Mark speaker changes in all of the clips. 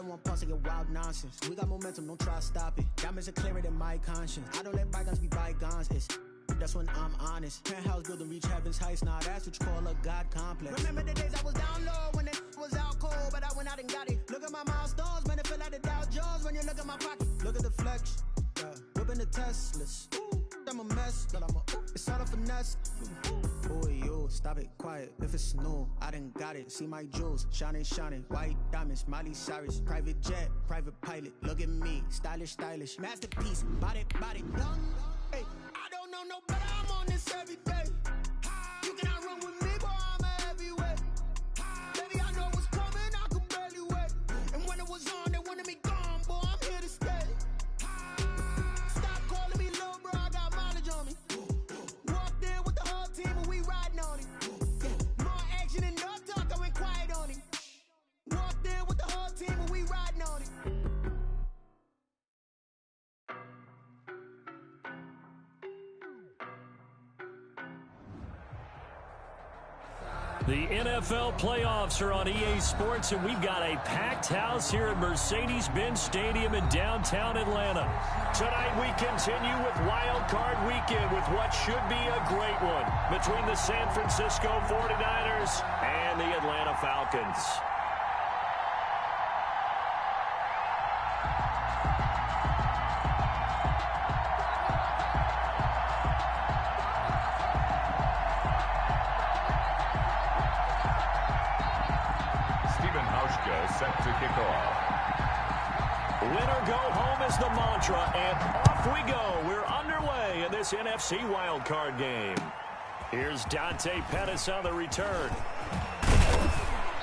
Speaker 1: don't want pause to get wild nonsense. We got momentum, don't try to stop it. Diamonds are clearer than my conscience. I don't let bygones be bygones. That's when I'm honest. Penthouse building reach heaven's heights. Now that's what you call a God complex. Remember the days I was down low when it was out cold, but I went out and got it. Look at my milestones, man, it feel like the Dow Jones when you look at my pocket. Look at the flex, whipping the Teslas. I'm a mess, but it's all a finesse. Boy, you stop it, quiet. If it's new, I done got it. See my jewels, shining, white diamonds, Miley Cyrus, private jet, private pilot. Look at me, stylish, masterpiece, body, young. Hey, I don't know no better. I'm on this every day. You cannot run with me, boy. I'm a heavyweight. Baby, I know what's coming. I could barely wait. And when it was on, they wanted me gone, boy. I'm here to stay. Stop calling me little bro. I got mileage on me. Walked in with the whole team and we riding on it. More action and no talk. I went quiet on him. Walked in with the whole team and we riding on it.
Speaker 2: The NFL playoffs are on EA Sports, and we've got a packed house here at Mercedes-Benz Stadium in downtown Atlanta. Tonight we continue with Wild Card Weekend with what should be a great one between the San Francisco 49ers and the Atlanta Falcons.
Speaker 3: Set to kick off.
Speaker 2: Winner go home is the mantra, and off we go. We're underway in this NFC wildcard game. Here's Dante Pettis on the return.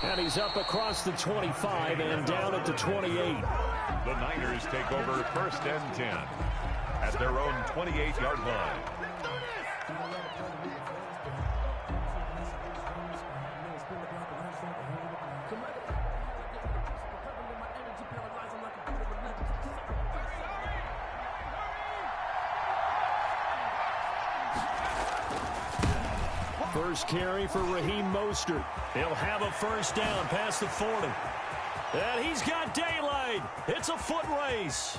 Speaker 2: And he's up across the 25 and down at the 28.
Speaker 3: The Niners take over 1st and 10 at their own 28-yard line.
Speaker 2: First carry for Raheem Mostert. He'll have a first down past the 40. And he's got daylight. It's a foot race.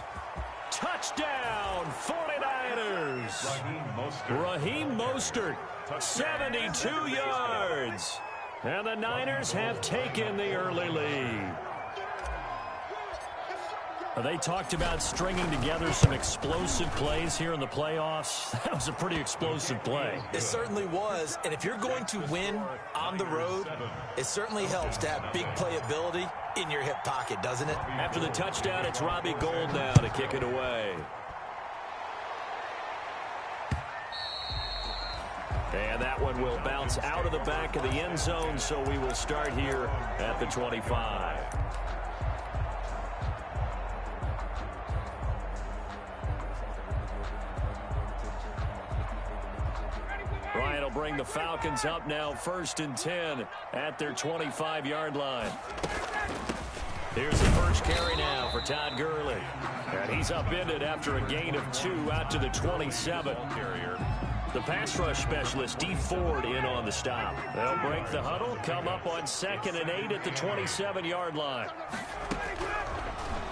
Speaker 2: Touchdown, 49ers. Raheem Mostert, 72 yards. And the Niners have taken the early lead. They talked about stringing together some explosive plays here in the playoffs. That was a pretty explosive play.
Speaker 4: It certainly was. And if you're going to win on the road, it certainly helps to have big playability in your hip pocket, doesn't it?
Speaker 2: After the touchdown, it's Robbie Gould now to kick it away. And that one will bounce out of the back of the end zone, so we will start here at the 25. Ryan will bring the Falcons up now 1st and 10 at their 25-yard line. Here's the first carry now for Todd Gurley. And he's upended after a gain of 2 out to the 27. The pass rush specialist, D. Ford, in on the stop. They'll break the huddle, come up on 2nd and 8 at the 27-yard line.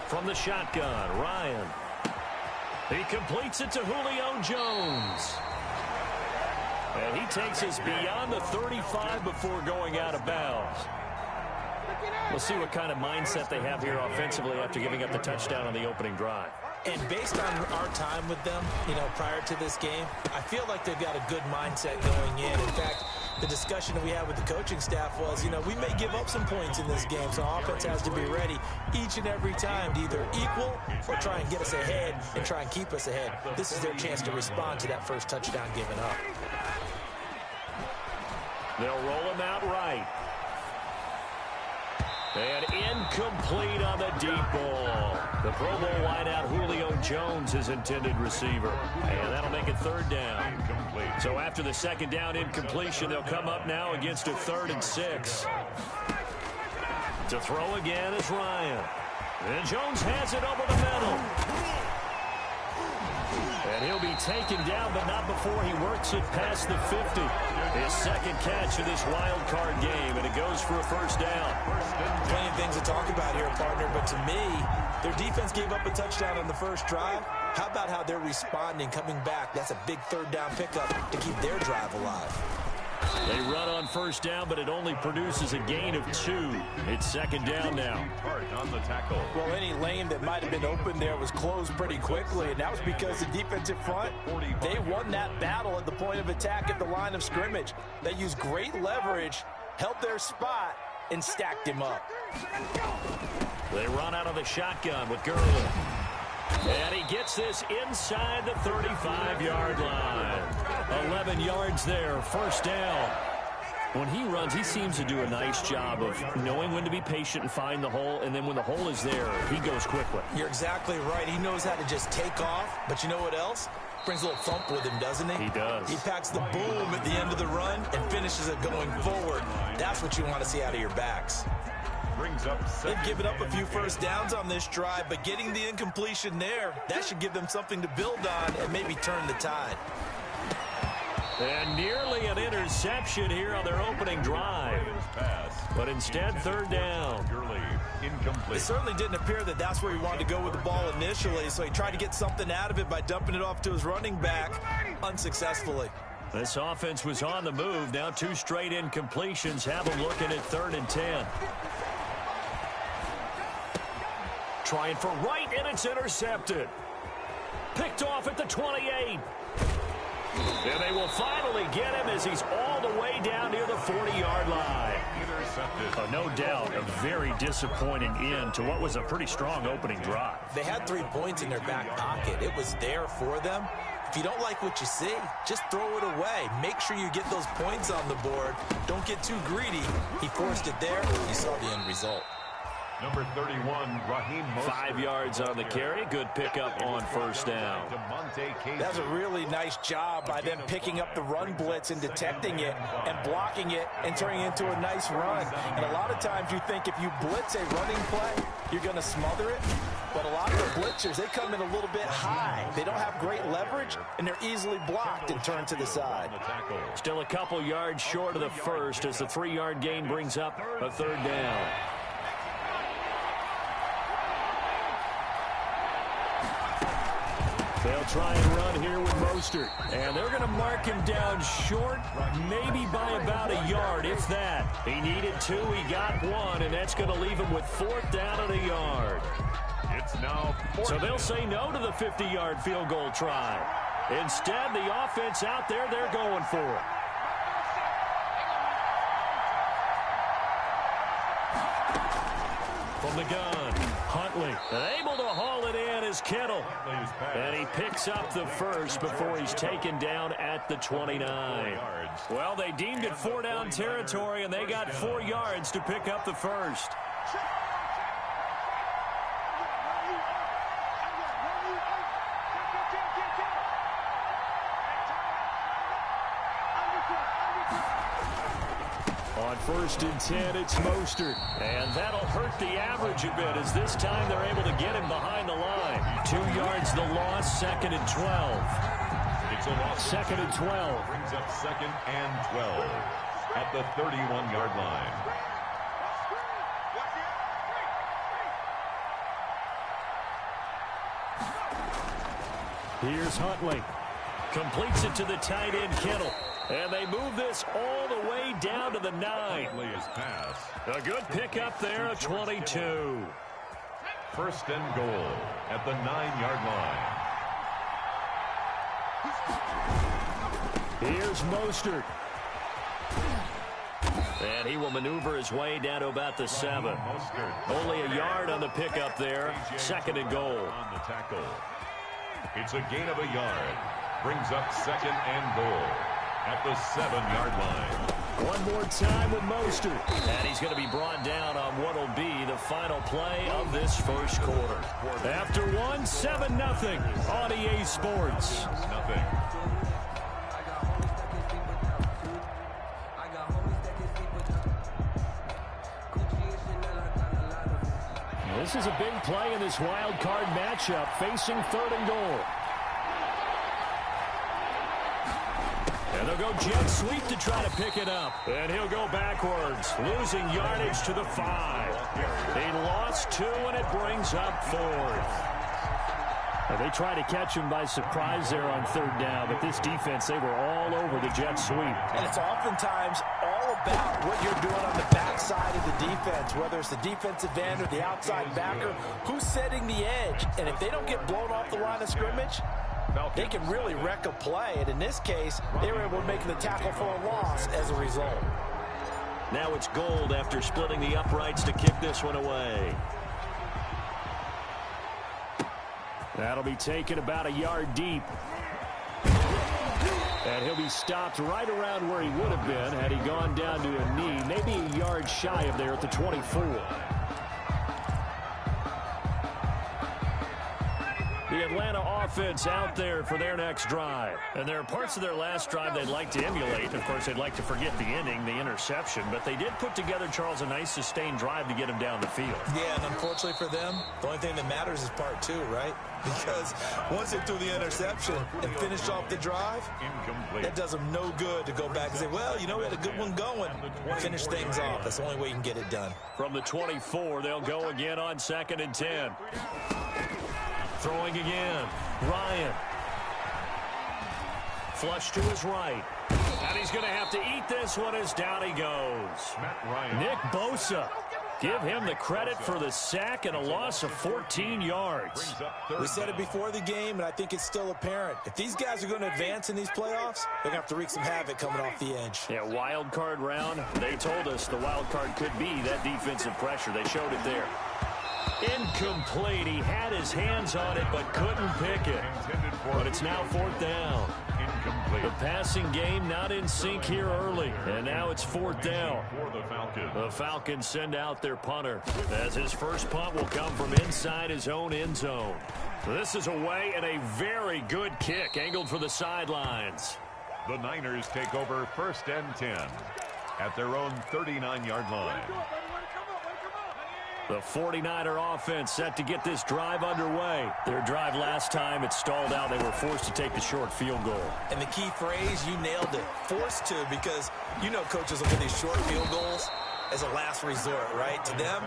Speaker 2: From the shotgun, Ryan. He completes it to Julio Jones. And he takes us beyond the 35 before going out of bounds. We'll see what kind of mindset they have here offensively after giving up the touchdown on the opening drive.
Speaker 4: And based on our time with them, prior to this game, I feel like they've got a good mindset going in. In fact, the discussion that we had with the coaching staff was, we may give up some points in this game, so offense has to be ready each and every time to either equal or try and get us ahead and try and keep us ahead. This is their chance to respond to that first touchdown given up.
Speaker 2: They'll roll him out right. And incomplete on the deep ball. The Pro Bowl wideout Julio Jones, his intended receiver. And that'll make it 3rd down. Incomplete. So after the 2nd down incompletion, they'll come up now against a 3rd and 6. To throw again is Ryan. And Jones has it over the middle. And he'll be taken down, but not before he works it past the 50. His second catch of this wild card game, and it goes for a first down.
Speaker 4: Plenty of things to talk about here, partner, but to me, their defense gave up a touchdown on the first drive. How about how they're responding, coming back? That's a big third down pickup to keep their drive alive.
Speaker 2: They run on first down, but it only produces a gain of 2. It's second down now.
Speaker 3: On the tackle.
Speaker 4: Well, any lane that might have been open there was closed pretty quickly, and that was because the defensive front, they won that battle at the point of attack at the line of scrimmage. They used great leverage, held their spot, and stacked him up.
Speaker 2: They run out of the shotgun with Gurley. And he gets this inside the 35-yard line. 11 yards there, first down. When he runs, he seems to do a nice job of knowing when to be patient and find the hole, and then when the hole is there, he goes quickly.
Speaker 4: You're exactly right. He knows how to just take off, but you know what else? Brings a little thump with him, doesn't he?
Speaker 2: He does.
Speaker 4: He packs the boom at the end of the run and finishes it going forward. That's what you want to see out of your backs.
Speaker 3: Brings up
Speaker 4: They've given up a few first downs on this drive, but getting the incompletion there, that should give them something to build on and maybe turn the tide.
Speaker 2: And nearly an interception here on their opening drive. But instead, third down.
Speaker 3: Incomplete.
Speaker 4: It certainly didn't appear that that's where he wanted to go with the ball initially, so he tried to get something out of it by dumping it off to his running back unsuccessfully.
Speaker 2: This offense was on the move. Now 2 straight incompletions have them looking at 3rd and 10. Trying for right, and it's intercepted. Picked off at the 28. And they will finally get him as he's all the way down near the 40-yard line.
Speaker 3: Intercepted.
Speaker 2: No doubt a very disappointing end to what was a pretty strong opening drive.
Speaker 4: They had 3 points in their back pocket. It was there for them. If you don't like what you see, just throw it away. Make sure you get those points on the board. Don't get too greedy. He forced it there. You saw the end result.
Speaker 3: Number 31, Raheem Mostert.
Speaker 2: 5 yards on the carry. Good pickup on first down.
Speaker 4: That's a really nice job by them picking up the run blitz and detecting it and blocking it and turning it into a nice run. And a lot of times you think if you blitz a running play, you're going to smother it. But a lot of the blitzers, they come in a little bit high. They don't have great leverage, and they're easily blocked and turned to the side.
Speaker 2: Still a couple yards short of the first as the 3-yard gain brings up a third down. They'll try and run here with Mostert. And they're going to mark him down short, maybe by about a yard, if that. He needed 2, he got 1, and that's going to leave him with 4th down and a yard.
Speaker 3: It's now 4th.
Speaker 2: So they'll say no to the 50-yard field goal try. Instead, the offense out there, they're going for it. From the gun, Huntley able to haul it in as Kittle. And he picks up the first before he's taken down at the 29. Well, they deemed it 4-down territory, and they got 4 yards to pick up the first. On 1st and 10, it's Mostert. And that'll hurt the average a bit as this time they're able to get him behind the line. 2 yards the loss, 2nd and 12.
Speaker 3: It's a loss.
Speaker 2: 2nd and 12.
Speaker 3: Brings up 2nd and 12 at the 31-yard line.
Speaker 2: Here's Huntley. Completes it to the tight end, Kittle. And they move this all the way down to the 9. A good pickup there at 22.
Speaker 3: 1st and goal at the 9-yard line.
Speaker 2: Here's Mostert. And he will maneuver his way down to about the 7. Only a yard on the pickup there. 2nd and goal.
Speaker 3: On the tackle. It's a gain of a yard. Brings up 2nd and goal at the 7-yard line.
Speaker 2: One more time with Mostert. And he's going to be brought down on what will be the final play of this first quarter. After 7-0 on EA Sports.
Speaker 3: Nothing.
Speaker 2: This is a big play in this wild card matchup, facing 3rd and goal. And they'll go jet sweep to try to pick it up. And he'll go backwards, losing yardage to the 5. He lost 2, and it brings up 4th. They tried to catch him by surprise there on 3rd down, but this defense, they were all over the jet sweep.
Speaker 4: And it's oftentimes all about what you're doing on the backside of the defense, whether it's the defensive end or the outside backer, who's setting the edge. And if they don't get blown off the line of scrimmage, they can really wreck a play. And in this case, they were able to make the tackle for a loss as a result.
Speaker 2: Now it's Gold after splitting the uprights to kick this one away. That'll be taken about a yard deep. And he'll be stopped right around where he would have been had he gone down to a knee, maybe a yard shy of there at the 24. The Atlanta offense out there for their next drive. And there are parts of their last drive they'd like to emulate. Of course, they'd like to forget the ending, the interception. But they did put together, Charles, a nice sustained drive to get him down the field.
Speaker 4: Yeah, and unfortunately for them, the only thing that matters is part 2, right? Because once they threw the interception and finished off the drive, that does them no good to go back and say, well, you know, we had a good one going. Finish things off. That's the only way you can get it done.
Speaker 2: From the 24, they'll go again on 2nd and 10. Throwing again. Ryan. Flush to his right. And he's going to have to eat this one as down he goes. Nick Bosa. Give him the credit for the sack and a loss of 14 yards.
Speaker 4: We said it before the game, and I think it's still apparent. If these guys are going to advance in these playoffs, they're going to have to wreak some havoc coming off the edge.
Speaker 2: Yeah, wild card round. They told us the wild card could be that defensive pressure. They showed it there. Incomplete. He had his hands on it but couldn't pick it. But it's now 4th down. The passing game not in sync here early. And now it's 4th down. The Falcons send out their punter as his first punt will come from inside his own end zone. This is away and a very good kick angled for the sidelines.
Speaker 3: The Niners take over 1st and 10 at their own 39-yard line.
Speaker 2: The 49er offense set to get this drive underway. Their drive last time, it stalled out. They were forced to take the short field goal.
Speaker 4: And the key phrase, you nailed it. Forced to, because you know coaches look at these short field goals as a last resort, right? To them,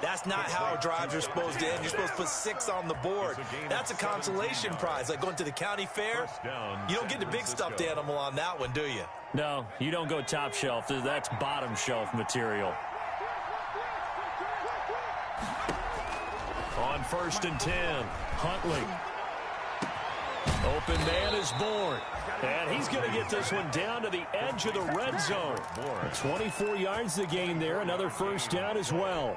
Speaker 4: that's not how drives are supposed to end. You're supposed to put 6 on the board. That's a consolation prize. Like going to the county fair, you don't get the big stuffed animal on that one, do you?
Speaker 2: No, you don't go top shelf. That's bottom shelf material. On 1st and 10, Huntley. Open man is born. And he's going to get this one down to the edge of the red zone. 24 yards to gain there. Another first down as well.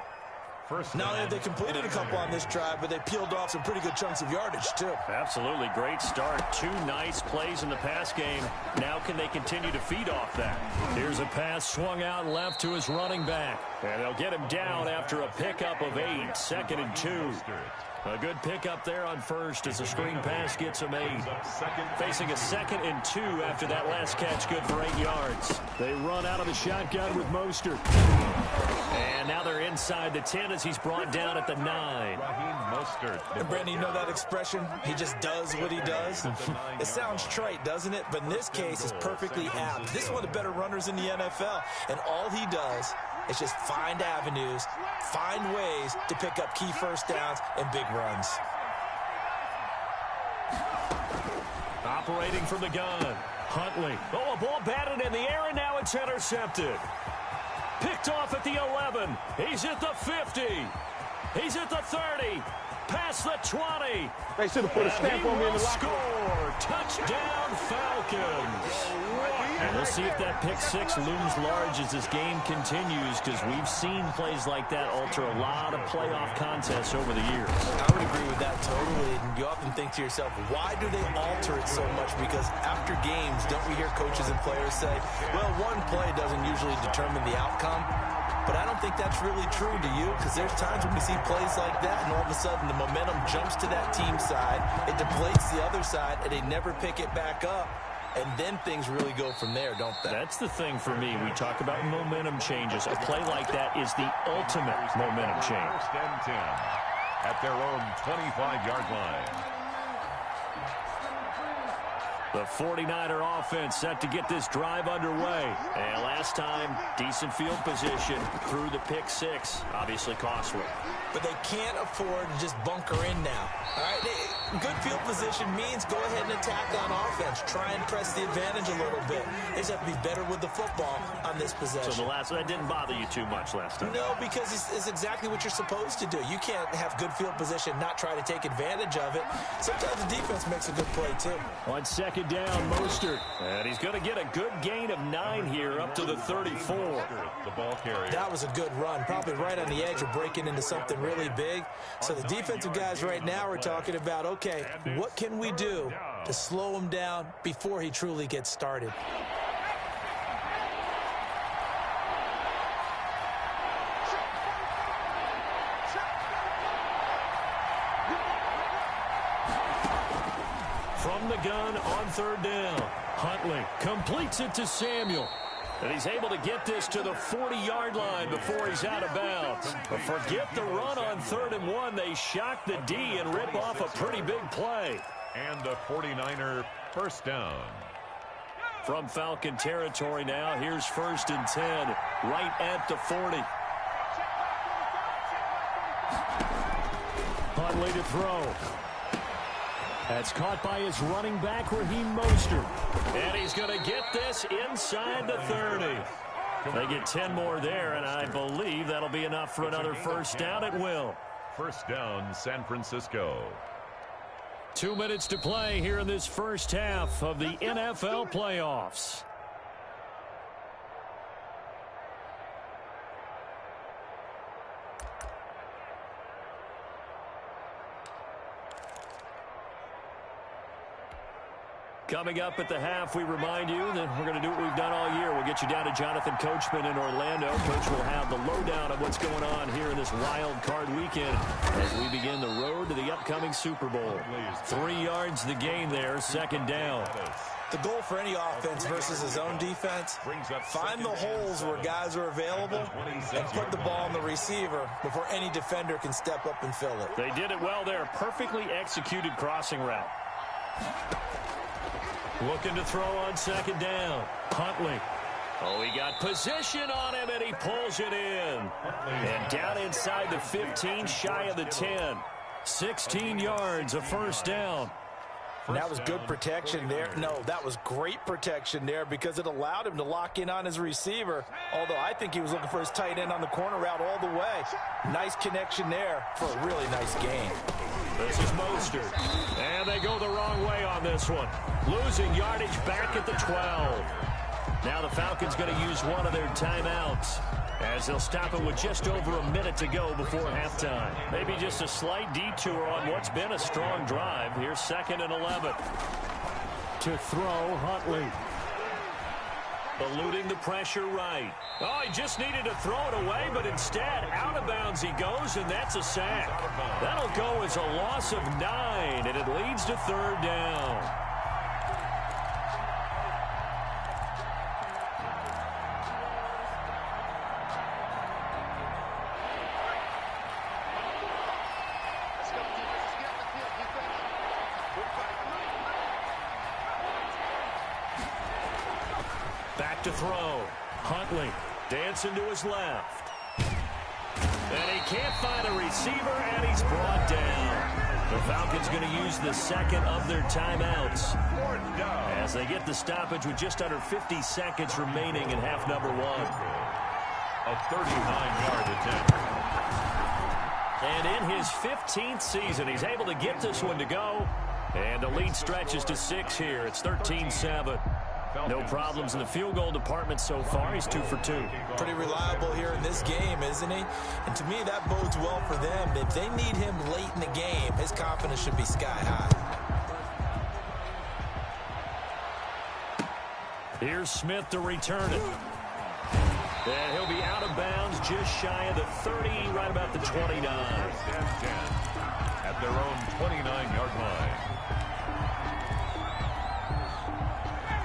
Speaker 4: Not only have they completed a couple on this drive, but they peeled off some pretty good chunks of yardage, too.
Speaker 2: Absolutely. Great start. 2 nice plays in the pass game. Now can they continue to feed off that? Here's a pass swung out left to his running back. And they'll get him down after a pickup of 8. 2nd and 2. A good pickup there on 1st as the screen pass gets him 8. Facing a 2nd and 2 after that last catch, good for 8 yards. They run out of the shotgun with Mostert. And now they're inside the 10 as he's brought down at the 9.
Speaker 4: And Brandon, you know that expression? He just does what he does. It sounds trite, doesn't it? But in this case, it's perfectly apt. This is one of the better runners in the NFL. And all he does is just find avenues, find ways to pick up key first downs and big runs.
Speaker 2: Operating from the gun, Huntley. Oh, a ball batted in the air, and now it's intercepted. Picked off at the 11. He's at the 50. He's at the 30. Past the 20.
Speaker 5: They should have put a stamp on me in the locker room.
Speaker 2: Score! Touchdown, Falcons. And we'll see if that pick 6 looms large as this game continues, because we've seen plays like that alter a lot of playoff contests over the years.
Speaker 4: I would agree with that totally. And you often think to yourself, why do they alter it so much? Because after games, don't we hear coaches and players say, well, one play doesn't usually determine the outcome? But I don't think that's really true, do you? Because there's times when we see plays like that, and all of a sudden the momentum jumps to that team side, it deflates the other side, and they never pick it back up. And then things really go from there, don't they?
Speaker 2: That's the thing for me. We talk about momentum changes. A play like that is the ultimate momentum change.
Speaker 3: 1st and 10 at their own 25-yard line.
Speaker 2: The 49er offense set to get this drive underway. And last time, decent field position through the pick six. Obviously costly.
Speaker 4: But they can't afford to just bunker in now. All right, good field position means go ahead and attack on offense. Try and press the advantage a little bit. They just have to be better with the football on this possession.
Speaker 2: So that didn't bother you too much last time?
Speaker 4: No, because it's exactly what you're supposed to do. You can't have good field position, not try to take advantage of it. Sometimes the defense makes a good play, too.
Speaker 2: On second down, Mostert. And he's going to get a good gain of 9 here up to the 34.
Speaker 3: The ball carrier.
Speaker 4: That was a good run, probably right on the edge of breaking into something really big. So the defensive guys right now are talking about, okay, what can we do to slow him down before he truly gets started?
Speaker 2: From the gun on third down, Huntley completes it to Samuel. And he's able to get this to the 40-yard line before he's out of bounds. But forget the run on 3rd and 1. They shock the D and rip off a pretty big play.
Speaker 3: And the 49er first down.
Speaker 2: From Falcon territory now, here's 1st and 10, right at the 40. Huntley to throw. That's caught by his running back, Raheem Mostert. And he's going to get this inside the 30. They get 10 more there, and I believe that'll be enough for another first down at will.
Speaker 3: First down, San Francisco.
Speaker 2: 2 minutes to play here in this first half of the NFL playoffs. Coming up at the half, we remind you that we're going to do what we've done all year. We'll get you down to Jonathan Coachman in Orlando. Coach will have the lowdown of what's going on here in this wild card weekend as we begin the road to the upcoming Super Bowl. 3 yards the gain there, second down.
Speaker 4: The goal for any offense versus his own defense, find the holes where guys are available and put the ball on the receiver before any defender can step up and fill it.
Speaker 2: They did it well there. Perfectly executed crossing route. Looking to throw on second down. Huntley. Oh, he got position on him, and he pulls it in. And down inside the 15, shy of the 10. 16 yards, a first down.
Speaker 4: And that was good protection there. No, that was great protection there because it allowed him to lock in on his receiver. Although I think he was looking for his tight end on the corner route all the way. Nice connection there for a really nice gain.
Speaker 2: This is Mostert. And they go the wrong way on this one. Losing yardage back at the 12. Now the Falcons going to use one of their timeouts as they'll stop it with just over a minute to go before halftime. Maybe just a slight detour on what's been a strong drive. Here's 2nd and 11. To throw, Huntley. Eluding the pressure right. Oh, he just needed to throw it away, but instead, out of bounds he goes, and that's a sack. That'll go as a loss of 9, and it leads to 3rd down. Back to throw. Huntley dancing to his left. And he can't find a receiver, and he's brought down. The Falcons going to use the second of their timeouts as they get the stoppage with just under 50 seconds remaining in half number 1.
Speaker 3: A 39-yard attempt.
Speaker 2: And in his 15th season, he's able to get this one to go. And the lead stretches to 6 here. It's 13-7. No problems in the field goal department so far. He's 2 for 2.
Speaker 4: Pretty reliable here in this game, isn't he? And to me, that bodes well for them. If they need him late in the game, his confidence should be sky high.
Speaker 2: Here's Smith to return it. And he'll be out of bounds just shy of the 30, right about the 29.
Speaker 3: At their own 29-yard line.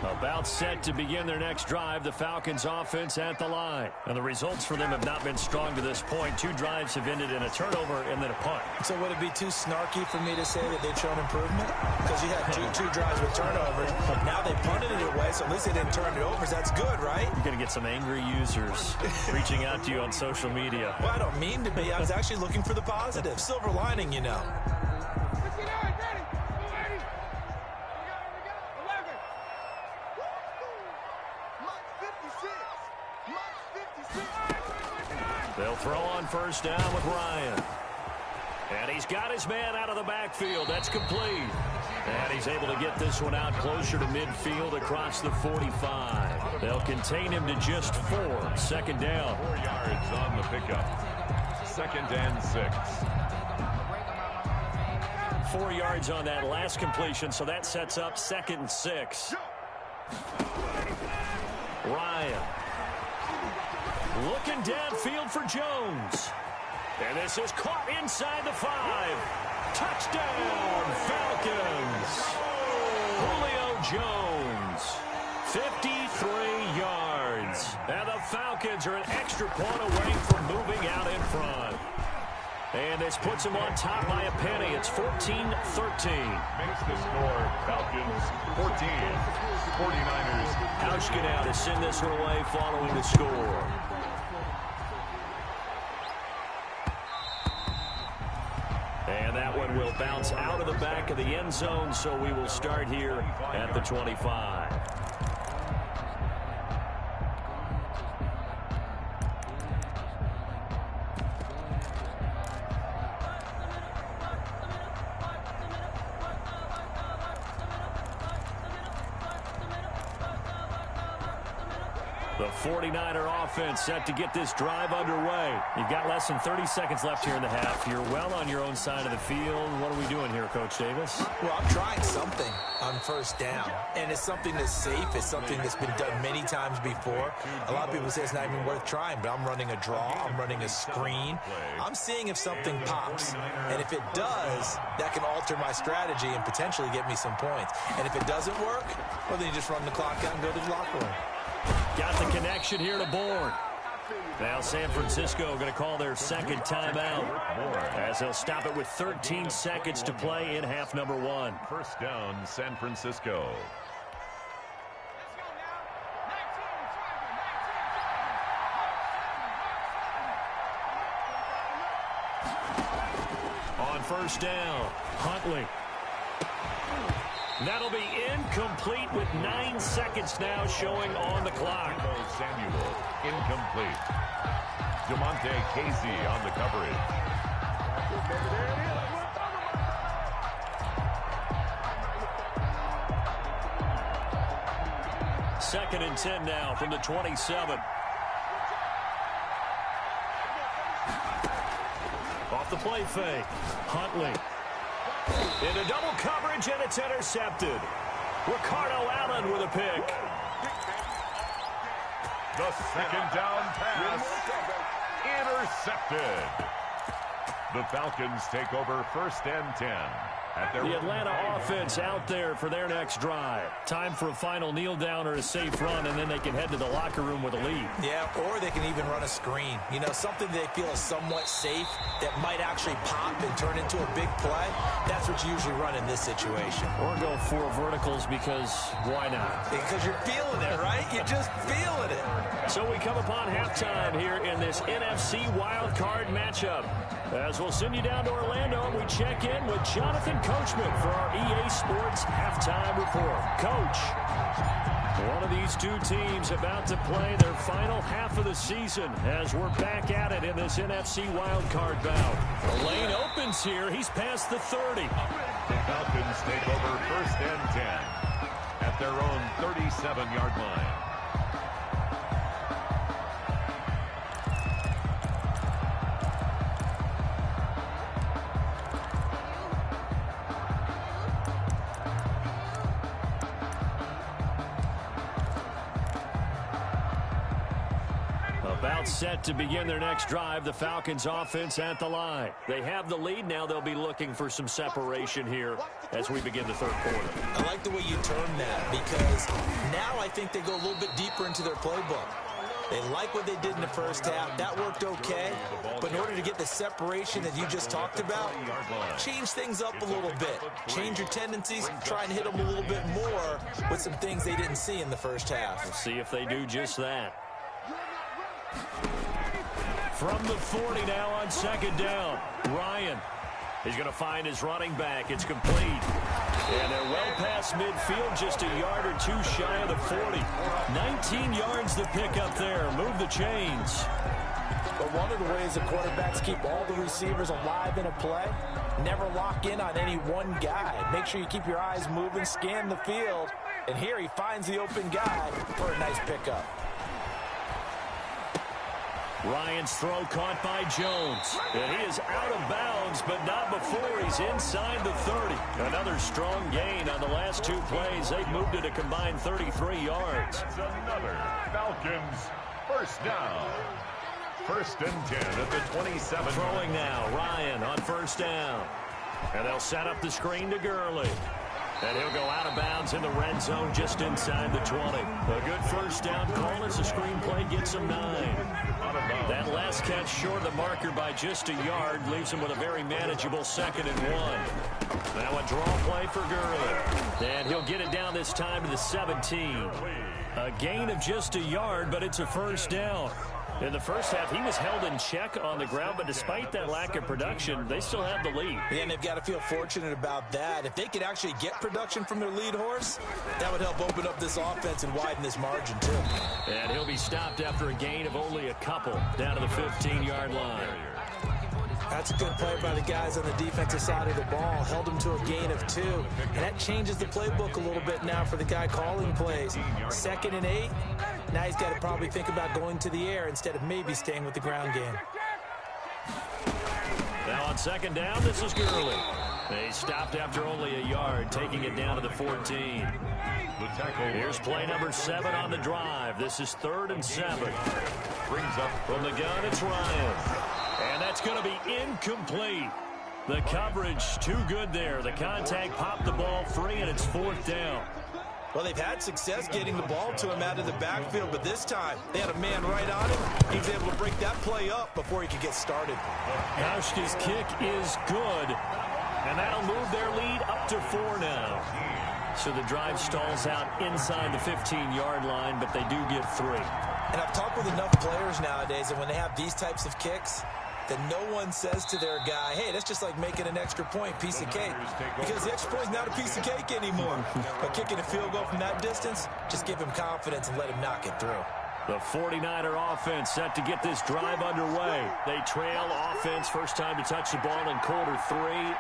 Speaker 2: About set to begin their next drive, the Falcons offense at the line. And the results for them have not been strong to this point. 2 drives have ended in a turnover and then a punt.
Speaker 4: So would it be too snarky for me to say that they've shown improvement? Because you had two drives with turnovers. Now they punted it away, so at least they didn't turn it over. So that's good, right?
Speaker 2: You're going to get some angry users reaching out to you on social media.
Speaker 4: Well, I don't mean to be. I was actually looking for the positive. Silver lining, you know.
Speaker 2: They'll throw on first down with Ryan. And he's got his man out of the backfield. That's complete. And he's able to get this one out closer to midfield across the 45. They'll contain him to just 4. Second down.
Speaker 3: 4 yards on the pickup. 2nd and 6.
Speaker 2: 4 yards on that last completion, so that sets up 2nd and 6. Ryan. Looking downfield for Jones. And this is caught inside the 5. Touchdown, Falcons. Julio Jones, 53 yards. And the Falcons are an extra point away from moving out in front. And this puts them on top by a penny. It's 14-13.
Speaker 3: Makes the score Falcons 14. 49ers.
Speaker 2: Hauschka now to send this one away following the score. And that one will bounce out of the back of the end zone, so we will start here at the 25. The 49er offense set to get this drive underway. You've got less than 30 seconds left here in the half. You're well on your own side of the field. What are we doing here, Coach Davis?
Speaker 4: Well, I'm trying something on first down. And it's something that's safe. It's something that's been done many times before. A lot of people say it's not even worth trying, but I'm running a draw. I'm running a screen. I'm seeing if something pops. And if it does, that can alter my strategy and potentially get me some points. And if it doesn't work, well, then you just run the clock out and go to the locker room.
Speaker 2: Got the connection here to Bourne. Now San Francisco going to call their second timeout as they'll stop it with 13 seconds to play in half number 1.
Speaker 3: First down, San Francisco.
Speaker 2: On first down, Huntley. That'll be incomplete with 9 seconds now showing on the clock.
Speaker 3: Samuel, incomplete. DeMonte Casey on the coverage.
Speaker 2: Second and 10 now from the 27. Off the play fake. Huntley. Into double coverage, and it's intercepted. Ricardo Allen with a pick.
Speaker 3: The second down pass. Intercepted. The Falcons take over 1st and 10.
Speaker 2: The Atlanta offense out there for their next drive. Time for a final kneel down or a safe run, and then they can head to the locker room with a lead.
Speaker 4: Yeah, or they can even run a screen. You know, something they feel is somewhat safe that might actually pop and turn into a big play. That's what you usually run in this situation.
Speaker 2: Or go 4 verticals because why not?
Speaker 4: Because you're feeling it, right? You're just feeling it.
Speaker 2: So we come upon halftime here in this NFC wild card matchup. As we'll send you down to Orlando, and we check in with Jonathan Coachman for our EA Sports Halftime Report. Coach, one of these two teams about to play their final half of the season as we're back at it in this NFC wildcard bout. The lane opens here. He's past the 30.
Speaker 3: The Falcons take over 1st and 10 at their own 37-yard line.
Speaker 2: About set to begin their next drive, the Falcons offense at the line. They have the lead. Now they'll be looking for some separation here as we begin the third quarter.
Speaker 4: I like the way you term that because now I think they go a little bit deeper into their playbook. They like what they did in the first half. That worked okay. But in order to get the separation that you just talked about, change things up a little bit. Change your tendencies. Try and hit them a little bit more with some things they didn't see in the first half.
Speaker 2: We'll see if they do just that. From the 40 now on second down, Ryan. He's going to find his running back. It's complete. And they're well past midfield, just a yard or two shy of the 40. 19 yards to pick up there. Move the chains.
Speaker 4: But one of the ways the quarterbacks keep all the receivers alive in a play, never lock in on any one guy. Make sure you keep your eyes moving, scan the field. And here he finds the open guy for a nice pickup.
Speaker 2: Ryan's throw caught by Jones. And he is out of bounds, but not before he's inside the 30. Another strong gain on the last two plays. They've moved it a combined 33 yards.
Speaker 3: That's another Falcons first down. First and 10 at the 27.
Speaker 2: Throwing now, Ryan on first down. And they'll set up the screen to Gurley. And he'll go out of bounds in the red zone just inside the 20. A good first down call as the screenplay gets him 9. That last catch short of the marker by just a yard leaves him with a very manageable 2nd and 1. Now a draw play for Gurley. And he'll get it down this time to the 17. A gain of just a yard, but it's a first down. In the first half, he was held in check on the ground, but despite that lack of production, they still have the lead.
Speaker 4: Yeah, and they've got to feel fortunate about that. If they could actually get production from their lead horse, that would help open up this offense and widen this margin, too.
Speaker 2: And he'll be stopped after a gain of only a couple down to the 15-yard line.
Speaker 4: That's a good play by the guys on the defensive side of the ball. Held them to a gain of 2. And that changes the playbook a little bit now for the guy calling plays. 2nd and 8. Now he's got to probably think about going to the air instead of maybe staying with the ground game.
Speaker 2: Now on second down, this is Gurley. They stopped after only a yard, taking it down to the 14. Here's play number 7 on the drive. This is 3rd and 7.
Speaker 3: Brings up
Speaker 2: from the gun, it's Ryan. And that's going to be incomplete. The coverage too good there. The contact popped the ball free, and it's 4th down.
Speaker 4: Well, they've had success getting the ball to him out of the backfield, but this time they had a man right on him. He was able to break that play up before he could get started.
Speaker 2: Hauschka's kick is good, and that'll move their lead up to 4 now. So the drive stalls out inside the 15-yard line, but they do get 3.
Speaker 4: And I've talked with enough players nowadays, and when they have these types of kicks, that no one says to their guy, hey, that's just like making an extra point, piece of cake. Because the extra point is not a piece of cake anymore. But kicking a field goal from that distance, just give him confidence and let him knock it through.
Speaker 2: The 49er offense set to get this drive underway. They trail offense, first time to touch the ball in quarter 3,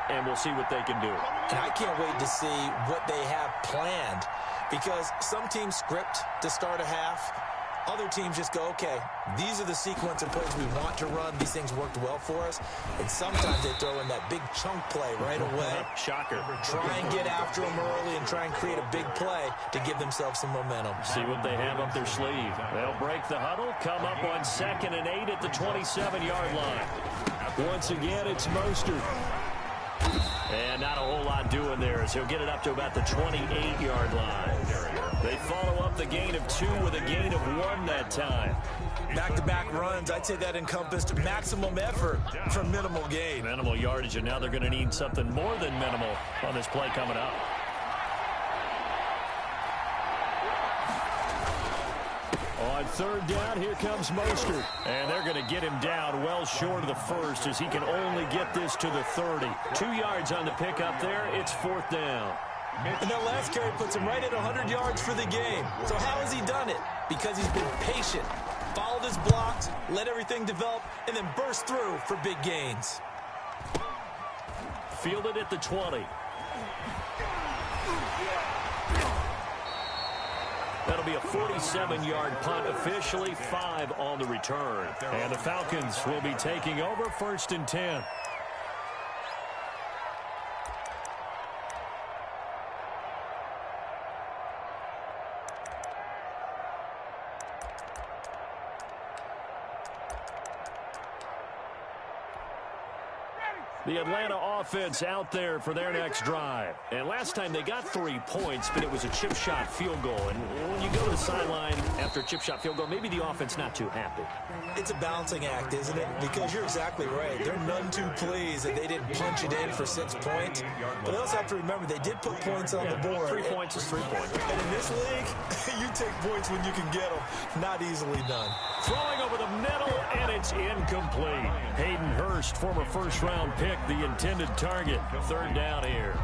Speaker 2: and we'll see what they can do.
Speaker 4: And I can't wait to see what they have planned, because some teams script to start a half. Other teams just go, okay, these are the sequence of plays we want to run. These things worked well for us. And sometimes they throw in that big chunk play right away.
Speaker 2: Shocker.
Speaker 4: Try and get after them early and try and create a big play to give themselves some momentum.
Speaker 2: See what they have up their sleeve. They'll break the huddle, come up on 2nd and 8 at the 27-yard line. Once again, it's Mostert. And not a whole lot doing there as he'll get it up to about the 28-yard line. They follow up the gain of 2 with a gain of 1 that time.
Speaker 4: Back-to-back runs, I'd say that encompassed maximum effort for minimal gain.
Speaker 2: Minimal yardage, and now they're going to need something more than minimal on this play coming up. On 3rd down, here comes Mostert. And they're going to get him down well short of the first as he can only get this to the 30. 2 yards on the pickup there. It's 4th down.
Speaker 4: And that last carry puts him right at 100 yards for the game. So how has he done it? Because he's been patient, followed his blocks, let everything develop, and then burst through for big gains.
Speaker 2: Fielded at the 20. That'll be a 47-yard punt, officially 5 on the return. And the Falcons will be taking over 1st and 10. The Atlanta offense out there for their next drive. And last time they got 3 points, but it was a chip shot field goal. And when you go to the sideline after a chip shot field goal, maybe the offense not too happy.
Speaker 4: It's a balancing act, isn't it? Because you're exactly right. They're none too pleased that they didn't punch it in for 6 points. But they also have to remember they did put points on the board.
Speaker 2: 3 points is 3 points.
Speaker 4: And in this league, you take points when you can get them. Not easily done.
Speaker 2: Throwing over the middle, and it's incomplete. Hayden Hurst, former first-round pick, the intended target. 3rd down here.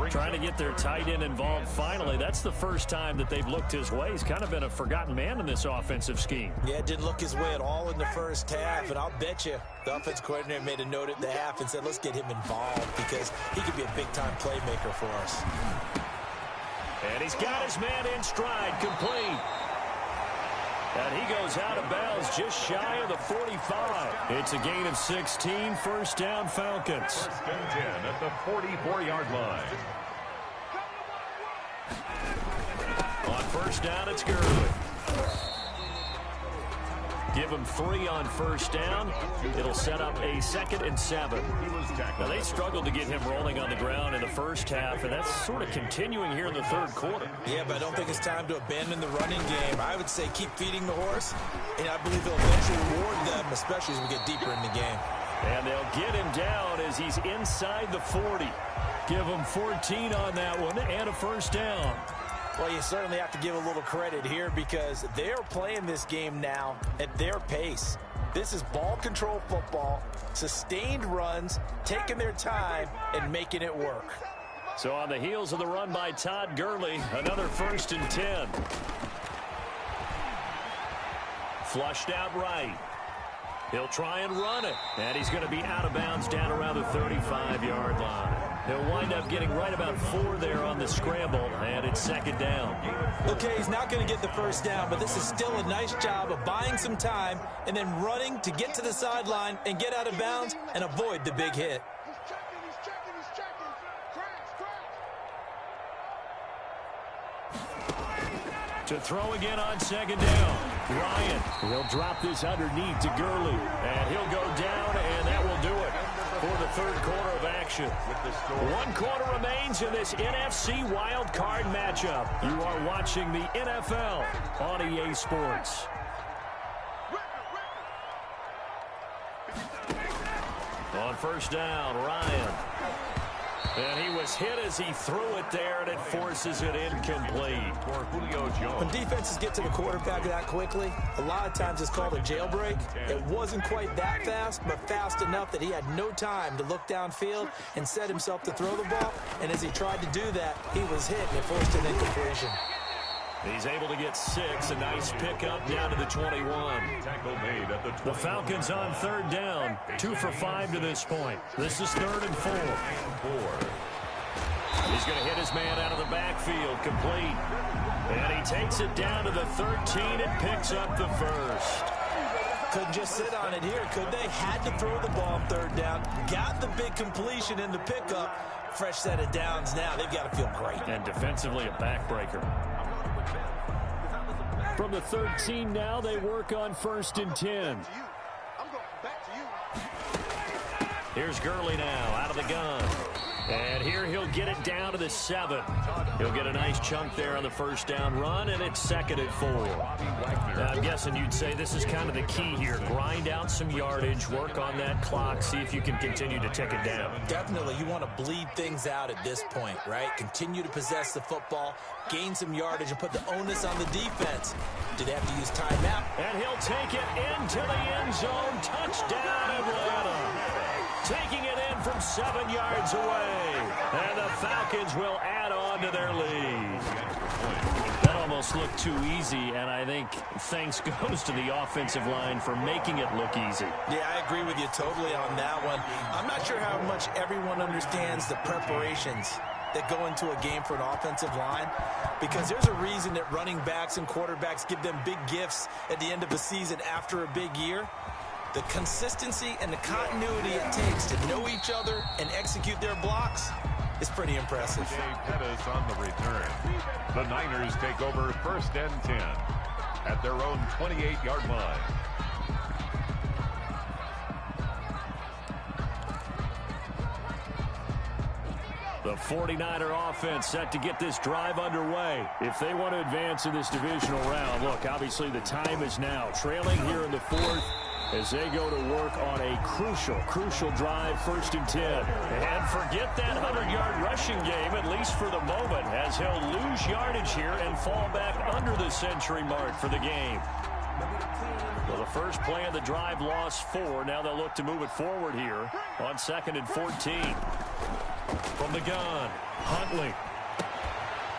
Speaker 2: Trying to get their tight end involved finally. That's the first time that they've looked his way. He's kind of been a forgotten man in this offensive scheme.
Speaker 4: Yeah, it didn't look his way at all in the first half, and I'll bet you the offense coordinator made a note at the half and said, let's get him involved because he could be a big-time playmaker for us.
Speaker 2: And he's got his man in stride, complete. And he goes out of bounds just shy of the 45. It's a gain of 16, 1st down Falcons.
Speaker 3: 1st and 10 at the 44-yard line.
Speaker 2: On 1st down, it's Gurley. Give him 3 on 1st down. It'll set up a 2nd and 7. Now, they struggled to get him rolling on the ground in the first half, and that's sort of continuing here in the 3rd quarter.
Speaker 4: Yeah, but I don't think it's time to abandon the running game. I would say keep feeding the horse, and I believe it'll eventually reward them, especially as we get deeper in the game.
Speaker 2: And they'll get him down as he's inside the 40. Give him 14 on that one and a 1st down.
Speaker 4: Well, you certainly have to give a little credit here because they're playing this game now at their pace. This is ball control football, sustained runs, taking their time, and making it work.
Speaker 2: So on the heels of the run by Todd Gurley, another 1st and 10. Flushed out right. He'll try and run it. And he's going to be out of bounds down around the 35-yard line. He'll wind up getting right about 4 there on the scramble, and it's 2nd down.
Speaker 4: Okay, he's not going to get the 1st down, but this is still a nice job of buying some time and then running to get to the sideline and get out of bounds and avoid the big hit.
Speaker 2: To throw again on 2nd down. Ryan will drop this underneath to Gurley, and he'll go down, and that will do it for the 3rd quarter of action. 1 quarter remains in this NFC Wild Card matchup. You are watching the NFL on EA Sports. On 1st down, Ryan. And he was hit as he threw it there, and it forces it incomplete.
Speaker 4: When defenses get to the quarterback that quickly, a lot of times it's called a jailbreak. It wasn't quite that fast, but fast enough that he had no time to look downfield and set himself to throw the ball. And as he tried to do that, he was hit, and it forced an incompletion.
Speaker 2: He's able to get 6. A nice pickup down to the 21. The Falcons on 3rd down. 2 for 5 to this point. This is 3rd and 4. He's going to hit his man out of the backfield. Complete. And he takes it down to the 13 and picks up the 1st.
Speaker 4: Couldn't just sit on it here, could they? Had to throw the ball on 3rd down. Got the big completion in the pickup. Fresh set of downs now. They've got to feel great.
Speaker 2: And defensively a backbreaker. From the 13 now, they work on 1st and 10. Here's Gurley now out of the gun. And here he'll get it down to the 7. He'll get a nice chunk there on the 1st down run, and it's 2nd and 4. Now, I'm guessing you'd say this is kind of the key here. Grind out some yardage, work on that clock, see if you can continue to tick it down.
Speaker 4: Definitely, you want to bleed things out at this point, right? Continue to possess the football, gain some yardage, and put the onus on the defense. Do they have to use timeout?
Speaker 2: And he'll take it into the end zone. Touchdown, Atlanta. Taking it in from 7 yards away. And the Falcons will add on to their lead. That almost looked too easy, and I think thanks goes to the offensive line for making it look easy.
Speaker 4: Yeah, I agree with you totally on that one. I'm not sure how much everyone understands the preparations that go into a game for an offensive line, because there's a reason that running backs and quarterbacks give them big gifts at the end of the season after a big year. The consistency and the continuity it takes to know each other and execute their blocks is pretty impressive.
Speaker 3: Pettis on the return. The Niners take over 1st and 10 at their own 28-yard line.
Speaker 2: The 49er offense set to get this drive underway. If they want to advance in this divisional round, look, obviously the time is now. Trailing here in the fourth as they go to work on a crucial drive, 1st and 10. And forget that 100-yard rushing game, at least for the moment, as he'll lose yardage here and fall back under the century mark for the game. Well, the first play of the drive lost 4. Now they'll look to move it forward here on 2nd and 14. From the gun, Huntley.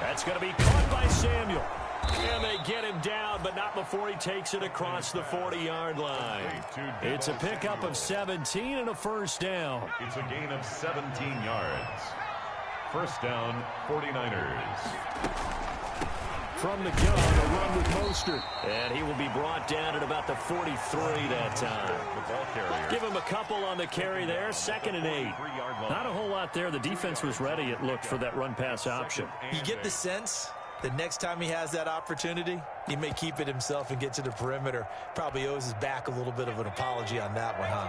Speaker 2: That's going to be caught by Samuel. And they get him down, but not before he takes it across the 40-yard line. It's a pickup of 17 and a first down.
Speaker 3: It's a gain of 17 yards. First down, 49ers.
Speaker 2: From the gun, a run with Mostert. And he will be brought down at about the 43 that time.
Speaker 3: The ball carrier.
Speaker 2: Give him a couple on the carry there. 2nd and 8. Not a whole lot there. The defense was ready, it looked, for that run-pass option.
Speaker 4: You get the sense the next time he has that opportunity, he may keep it himself and get to the perimeter. Probably owes his back a little bit of an apology on that one, huh?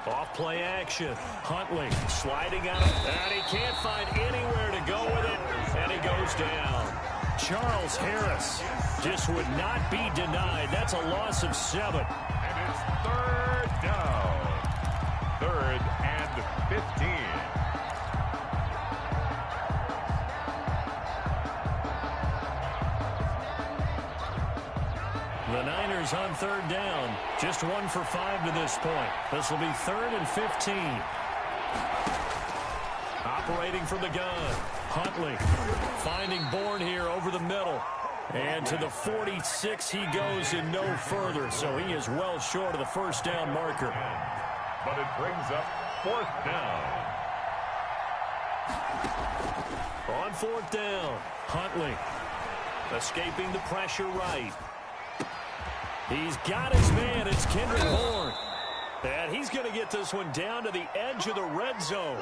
Speaker 2: Off play action. Huntley sliding out, and he can't find anywhere to go with it, and he goes down. Charles Harris just would not be denied. That's a loss of 7.
Speaker 3: And it's 3rd down. 3rd and 15.
Speaker 2: The Niners on 3rd down. Just 1 for 5 to this point. This will be 3rd and 15. Operating from the gun. Huntley finding Bourne here over the middle. And to the 46 he goes and no further. So he is well short of the first down marker.
Speaker 3: But it brings up 4th down.
Speaker 2: On 4th down, Huntley escaping the pressure right. He's got his man. It's Kendrick Bourne. And he's going to get this one down to the edge of the red zone.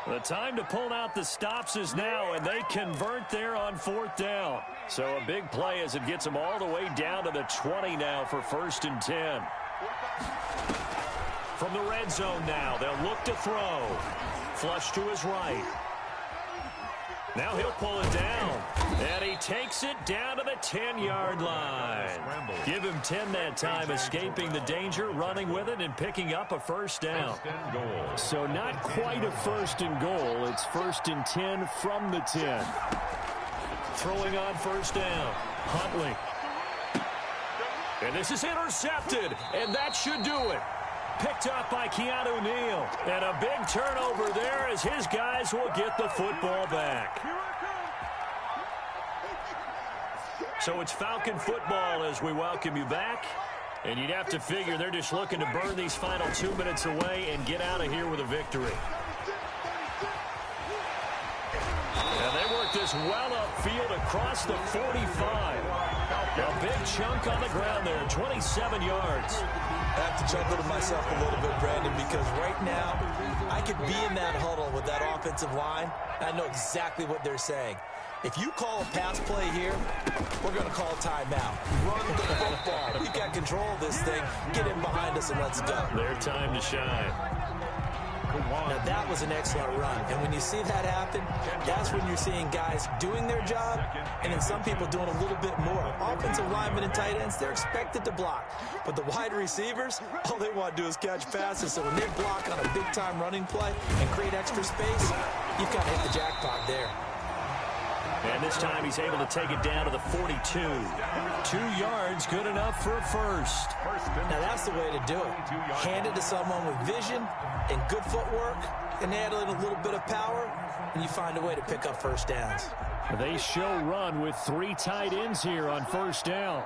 Speaker 2: The time to pull out the stops is now, and they convert there on 4th down. So a big play as it gets them all the way down to the 20 now for 1st and 10. From the red zone now, they'll look to throw. Flush to his right. Now he'll pull it down, and he takes it down to the 10-yard line. Give him 10 that time, escaping the danger, running with it, and picking up a first down. So not quite a 1st and goal. It's 1st and 10 from the 10. Throwing on 1st down, Huntley. And this is intercepted, and that should do it. Picked up by Keanu Neal. And a big turnover there as his guys will get the football back. So it's Falcon football as we welcome you back. And you'd have to figure they're just looking to burn these final 2 minutes away and get out of here with a victory. And they work this well upfield across the 45. A big chunk on the ground there, 27 yards.
Speaker 4: I have to chuckle to myself a little bit, Brandon, because right now I could be in that huddle with that offensive line, and I know exactly what they're saying. If you call a pass play here, we're going to call a timeout. Run the football. You've got control of this thing. Get in behind us and let's go.
Speaker 2: Their time to shine.
Speaker 4: Now, that was an excellent run. And when you see that happen, that's when you're seeing guys doing their job and then some people doing a little bit more. Offensive linemen and tight ends, they're expected to block. But the wide receivers, all they want to do is catch passes. So when they block on a big-time running play and create extra space, you've got to hit the jackpot there.
Speaker 2: And this time he's able to take it down to the 42. 2 yards, good enough for a first.
Speaker 4: Now that's the way to do it. Hand it to someone with vision and good footwork, and add in a little bit of power, and you find a way to pick up first downs.
Speaker 2: They show run with 3 tight ends here on 1st down.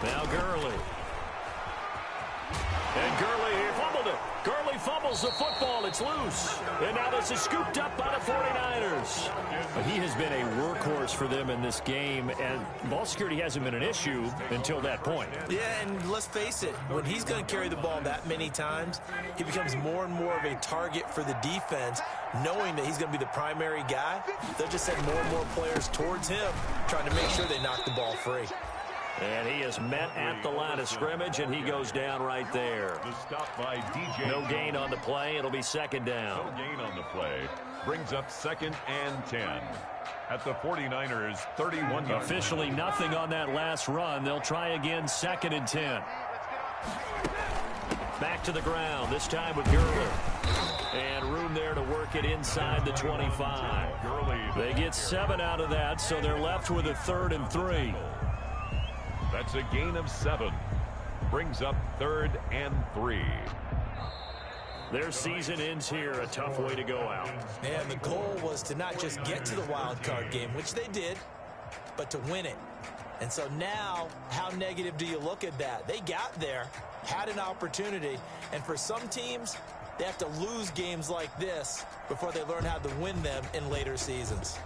Speaker 2: Now Gurley. And Gurley here fumbled it. Gurley fumbles the football. It's loose. And now this is scooped up by the 49ers. But he has been a workhorse for them in this game, and ball security hasn't been an issue until that point.
Speaker 4: Yeah, and let's face it, when he's going to carry the ball that many times, he becomes more and more of a target for the defense, knowing that he's going to be the primary guy. They'll just send more and more players towards him, trying to make sure they knock the ball free.
Speaker 2: And he is met at the line of scrimmage, and he goes down right there.
Speaker 3: The stop by DJ.
Speaker 2: No gain on the play. It'll be second down.
Speaker 3: No gain on the play. Brings up 2nd and 10. At the 49ers' 31-yard line.
Speaker 2: Officially nothing on that last run. They'll try again, 2nd and 10. Back to the ground, this time with Gurley. And room there to work it inside the 25. They get 7 out of that, so they're left with a 3rd and 3.
Speaker 3: That's a gain of 7. Brings up 3rd and 3.
Speaker 2: Their season ends here, a tough way to go out.
Speaker 4: And the goal was to not just get to the wild card game, which they did, but to win it. And so now, how negative do you look at that? They got there, had an opportunity, and for some teams, they have to lose games like this before they learn how to win them in later seasons.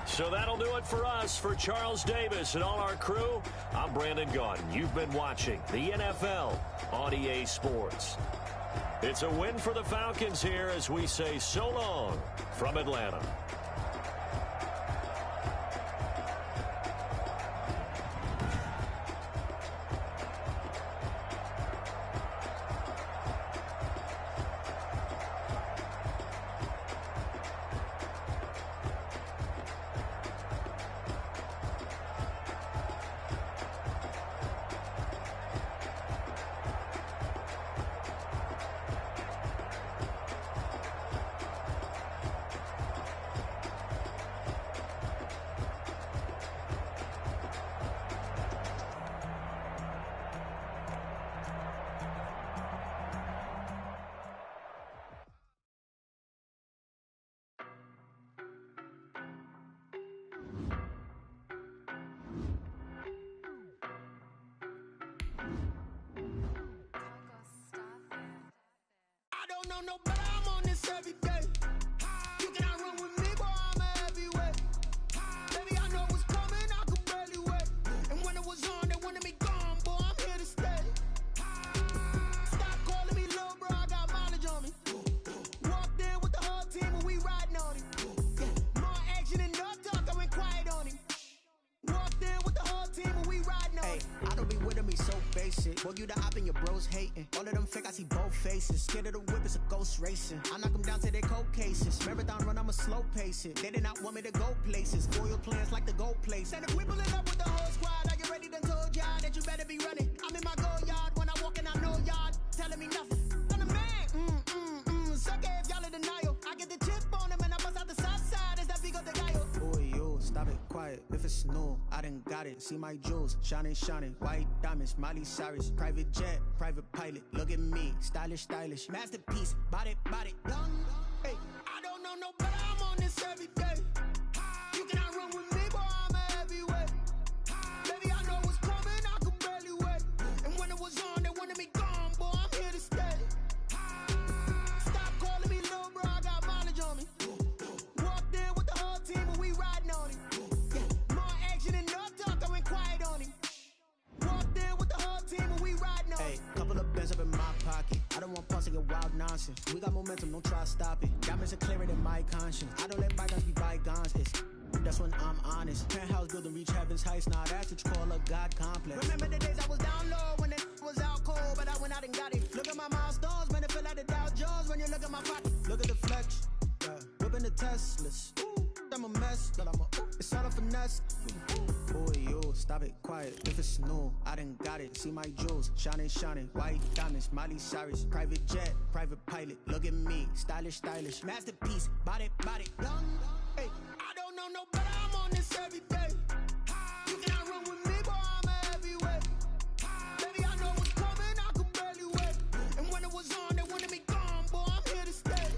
Speaker 2: So that'll do it for us. For Charles Davis and all our crew, I'm Brandon Gaudin. You've been watching the NFL on EA Sports. It's a win for the Falcons here as we say so long from Atlanta.
Speaker 1: No, but I'm on this every day. You cannot run with me, boy, I'm a heavyweight. Baby, I know what's coming, I could barely wait. And when it was on, they wanted me gone, boy, I'm here to stay. Stop calling me little bro, I got mileage on me. Walked in with the whole team and we riding on him. More action and no talk, I went quiet on him. Walked in with the whole team and we riding on him. I don't be with him, he's so basic. Boy, you the op and your bros hating. All of them fake, I see both faces. Scared of the whip, it's a ghost racing. I knock them down to their cold cases. Marathon run, I'ma slow pace it. They did not want me to go places. Foil plans like the gold place. And if we pulling up with the whole squad, are you ready? Done told y'all that you better be running. I'm in my go yard when I walk in, I know y'all telling me nothing. I'm the man. Suck it if y'all in denial. I get the chip on them and I bust out the south side. Is that big of the guy? Boy, yo, stop it, quiet. If it's new, I done got it. See my jewels, shining, white diamonds, Miley Cyrus, private jet, private pilot. Look at me, stylish, masterpiece, body, young. Hey, I don't know no better. I'm on this every day. You cannot run with me, boy, I'm a heavyweight. Baby, I know what's coming, I could barely wait. And when it was on, they wanted me gone, boy, I'm here to stay. Stop calling me little bro, I got mileage on me. Walked in with the whole team and we riding on him. More action and no talk, I went quiet on him. Walked in with the whole team and we riding on him. Hey, couple of bands up in my pocket. I don't want pulse to get wild nonsense. We got momentum, don't try to stop it. Diamonds are clearer than my conscience. I don't let bygones be bygones. That's when I'm honest. Penthouse building reach heaven's heights. Now that's what you call a God complex. Remember the days I was down low when it was out cold, but I went out and got it. Look at my milestones, man, it feel like the Dow Jones when you look at my pocket. Look at the flex, whipping the Teslas. Ooh, I'm a mess, but it's all a finesse. Boy, yo, stop it, quiet. If it's new, I done got it. See my jewels, shining, white diamonds, Miley Cyrus, private jet, private pilot. Look at me, stylish, masterpiece, body, young. Hey, I don't know no better. I'm on this every day. You cannot run with me, boy, I'm a heavyweight. Baby, I know what's coming, I could barely wait. And when it was on, they wanted me gone, boy, I'm here to stay.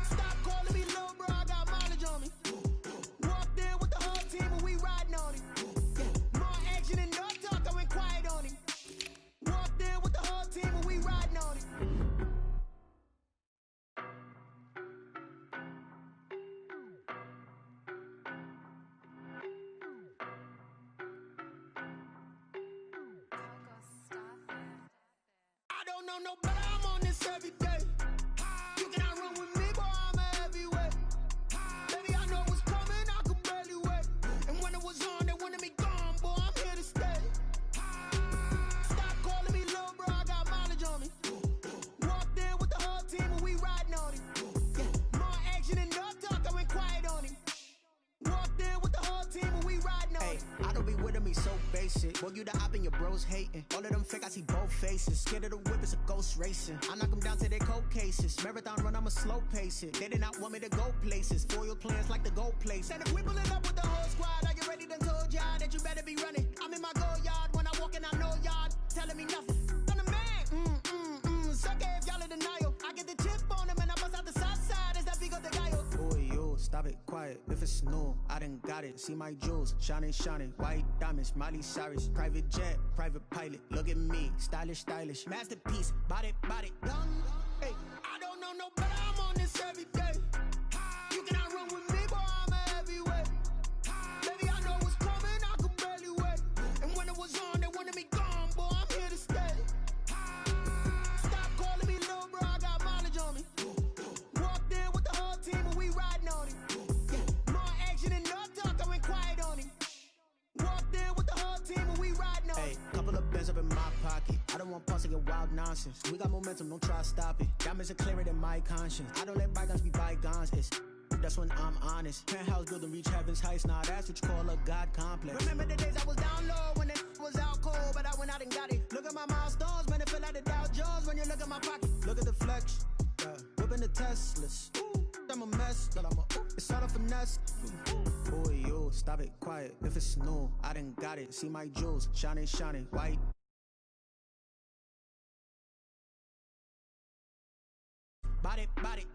Speaker 1: Stop calling me little bro, I got mileage on me. Walked in with the whole team and we riding on him. More action and no talk, I went quiet on him. Walked in with the whole team and we riding on him. I don't know no better. I'm on this every day. You cannot run with me, boy, I'm a heavyweight. Baby, I know what's coming, I could barely wait. And when it face it. Boy, you the op and your bros hating. All of them fake, I see both faces. Scared of the whip, it's a ghost racing. I knock them down to their cold cases. Marathon run, I'ma slow pace it. They did not want me to go places. Foil plans like the gold place. And if we pulling up with the whole squad, I get ready done told y'all that you better be running. I'm in my go yard. When I walk in, I know y'all telling me nothing. I'm the man. Suck it if y'all in denial. I get the chip on them and I bust out the south side. Is that big of the guy? Boy, yo, stop it, quiet. If it's new, I done got it. See my jewels, shining, white diamonds, Miley Cyrus, private jet, private pilot. Look at me, stylish, masterpiece, body, done. Hey, I don't know no better. I'm on this every day. You cannot run with me, boy. I'm a heavyweight. Baby, I know what's coming. I could barely wait. And when it was on, they wanted me gone, boy. I'm here to stay. Stop calling me little bro. I got mileage on me. Walked in with the whole team and we riding on it. More action and no talk, I went quiet on him. Walked in with the whole team and we riding on it. Hey, couple of bands up in my pocket. I don't want pulse and wild nonsense. We got momentum, don't try to stop it. Diamonds are clearer than my conscience. I don't let bygones be bygones. That's when I'm honest. Penthouse building, reach heaven's heights. Now that's what you call a God complex. Remember the days I was down low when it was out cold, but I went out and got it. Look at my milestones, man, it feel like the Dow Jones when you look at my pocket. Look at the flex, whipping the Teslas. I'm a mess, but it's all a finesse. Boy, yo, stop it, quiet. If it's new, I done got it. See my jewels, shining, white. Body,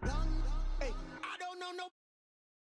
Speaker 1: done. Hey, I don't know no